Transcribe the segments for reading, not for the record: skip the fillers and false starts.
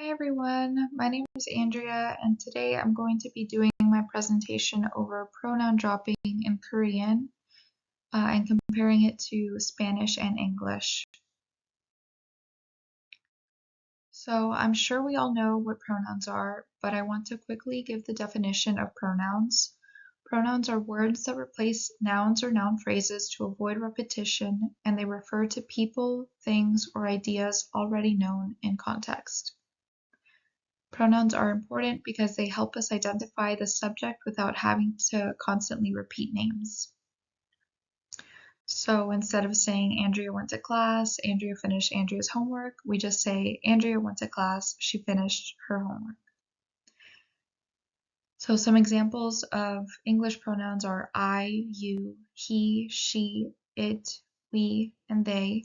Hi everyone, my name is Andrea and today I'm going to be doing my presentation over pronoun dropping in Korean and comparing it to Spanish and English. So I'm sure we all know what pronouns are, but I want to quickly give the definition of pronouns. Pronouns are words that replace nouns or noun phrases to avoid repetition, and they refer to people, things, or ideas already known in context. Pronouns are important because they help us identify the subject without having to constantly repeat names. So instead of saying Andrea went to class, Andrea finished Andrea's homework, we just say Andrea went to class, she finished her homework. So some examples of English pronouns are I, you, he, she, it, we, and they.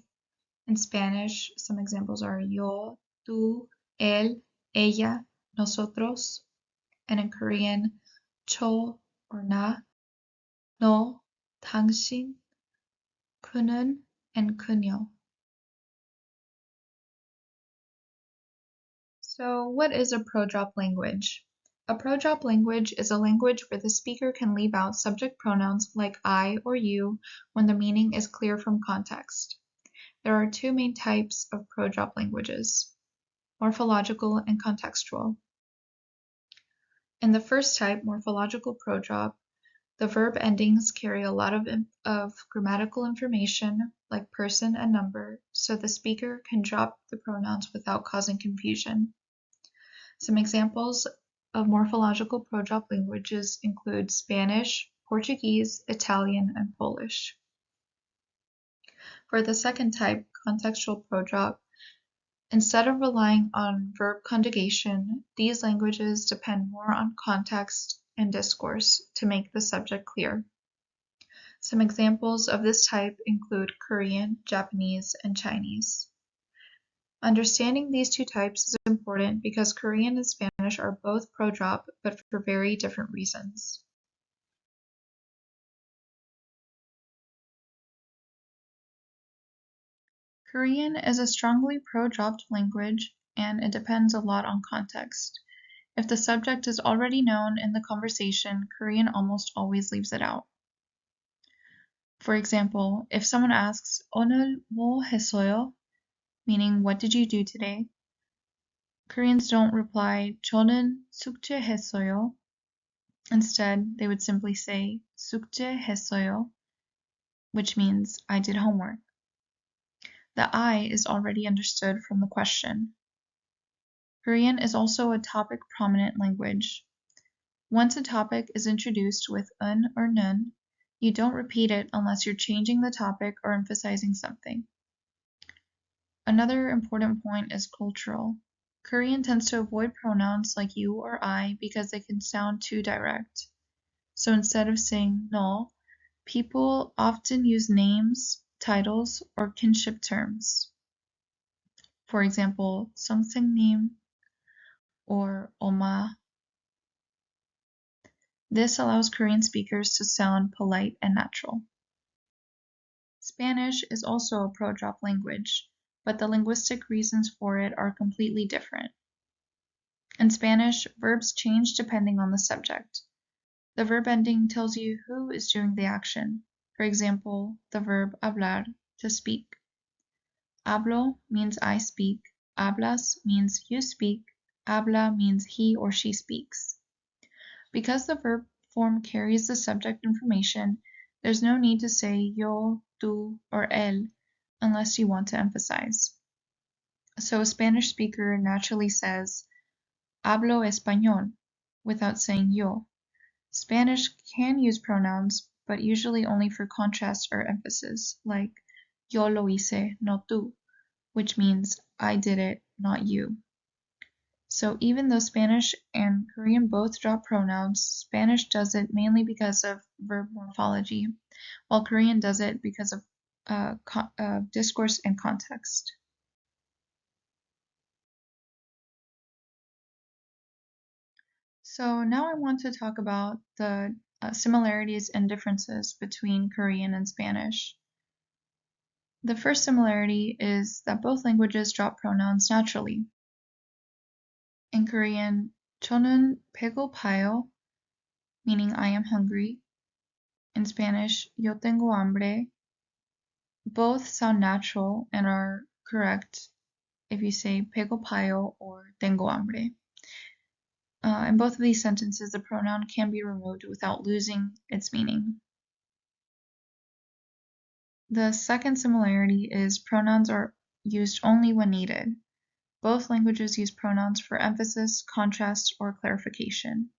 In Spanish, some examples are yo, tú, él, ella, nosotros. And in Korean, 저 or na, 너, 당신, 그는, and 그녀. So what is a pro-drop language? A pro-drop language is a language where the speaker can leave out subject pronouns like I or you when the meaning is clear from context. There are two main types of pro-drop languages, morphological and contextual. In the first type, morphological pro-drop, the verb endings carry a lot of grammatical information, like person and number, so the speaker can drop the pronouns without causing confusion. Some examples of morphological pro-drop languages include Spanish, Portuguese, Italian, and Polish. For the second type, contextual pro-drop, instead of relying on verb conjugation, these languages depend more on context and discourse to make the subject clear. Some examples of this type include Korean, Japanese, and Chinese. Understanding these two types is important because Korean and Spanish are both pro-drop, but for very different reasons. Korean is a strongly pro-dropped language, and it depends a lot on context. If the subject is already known in the conversation, Korean almost always leaves it out. For example, if someone asks, 오늘 뭐 했어요? Meaning, what did you do today? Koreans don't reply, 저는 숙제했어요. Instead, they would simply say, 숙제했어요, which means I did homework. The I is already understood from the question. Korean is also a topic prominent language. Once a topic is introduced with un or nun, you don't repeat it unless you're changing the topic or emphasizing something. Another important point is cultural. Korean tends to avoid pronouns like you or I because they can sound too direct. So instead of saying no, people often use names, titles, or kinship terms. For example, 선생님 or oma. This allows Korean speakers to sound polite and natural. Spanish is also a pro-drop language, but the linguistic reasons for it are completely different. In Spanish, verbs change depending on the subject. The verb ending tells you who is doing the action. For example, the verb hablar, to speak. Hablo means I speak, hablas means you speak, habla means he or she speaks. Because the verb form carries the subject information, there's no need to say yo, tú, or él unless you want to emphasize. So a Spanish speaker naturally says, hablo español, without saying yo. Spanish can use pronouns, but usually only for contrast or emphasis, like yo lo hice, no tú, which means I did it, not you. So even though Spanish and Korean both drop pronouns, Spanish does it mainly because of verb morphology, while Korean does it because of discourse and context. So now I want to talk about the similarities and differences between Korean and Spanish. The first similarity is that both languages drop pronouns naturally. In Korean, 저는 배고파요, meaning I am hungry. In Spanish, yo tengo hambre. Both sound natural and are correct if you say 배고파요 or tengo hambre. In both of these sentences, the pronoun can be removed without losing its meaning. The second similarity is pronouns are used only when needed. Both languages use pronouns for emphasis, contrast, or clarification.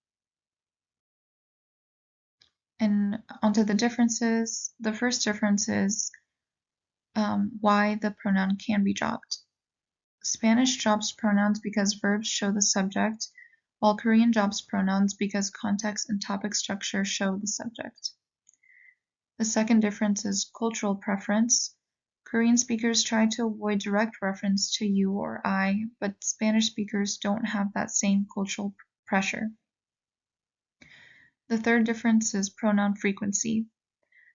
And onto the differences. The first difference is why the pronoun can be dropped. Spanish drops pronouns because verbs show the subject, while Korean drops pronouns because context and topic structure show the subject. The second difference is cultural preference. Korean speakers try to avoid direct reference to you or I, but Spanish speakers don't have that same cultural pressure. The third difference is pronoun frequency.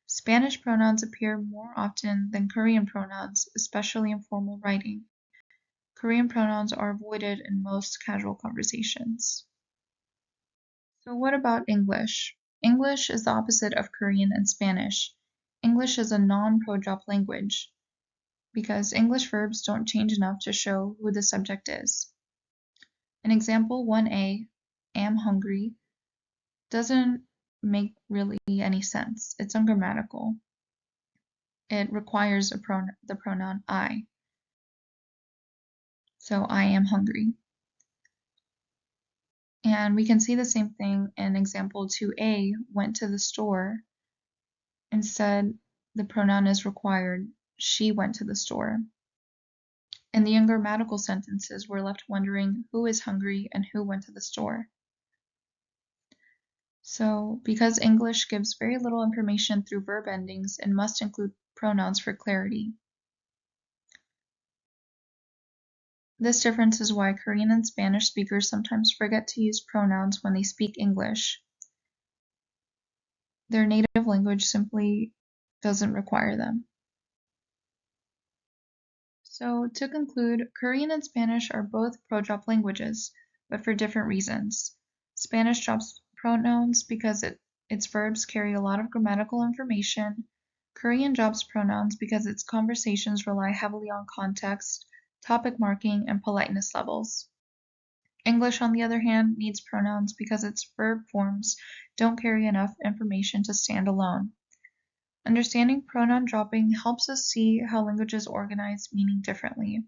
Spanish pronouns appear more often than Korean pronouns, especially in formal writing. Korean pronouns are avoided in most casual conversations. So what about English? English is the opposite of Korean and Spanish. English is a non-pro-drop language because English verbs don't change enough to show who the subject is. In example 1a, am hungry, doesn't make really any sense. It's ungrammatical. It requires the pronoun I. So I am hungry. And we can see the same thing in example 2a, went to the store. Instead, the pronoun is required, she went to the store. In the ungrammatical sentences, we're left wondering who is hungry and who went to the store. So, because English gives very little information through verb endings, it must include pronouns for clarity. This difference is why Korean and Spanish speakers sometimes forget to use pronouns when they speak English. Their native language simply doesn't require them. So, to conclude, Korean and Spanish are both pro-drop languages, but for different reasons. Spanish drops pronouns because its verbs carry a lot of grammatical information. Korean drops pronouns because its conversations rely heavily on context, topic marking, and politeness levels. English, on the other hand, needs pronouns because its verb forms don't carry enough information to stand alone. Understanding pronoun dropping helps us see how languages organize meaning differently.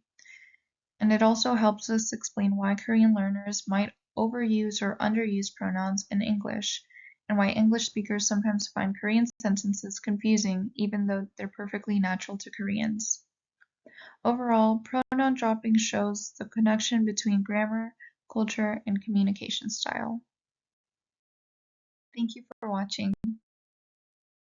And it also helps us explain why Korean learners might overuse or underuse pronouns in English, and why English speakers sometimes find Korean sentences confusing even though they're perfectly natural to Koreans. Overall, pronoun dropping shows the connection between grammar, culture, and communication style. Thank you for watching.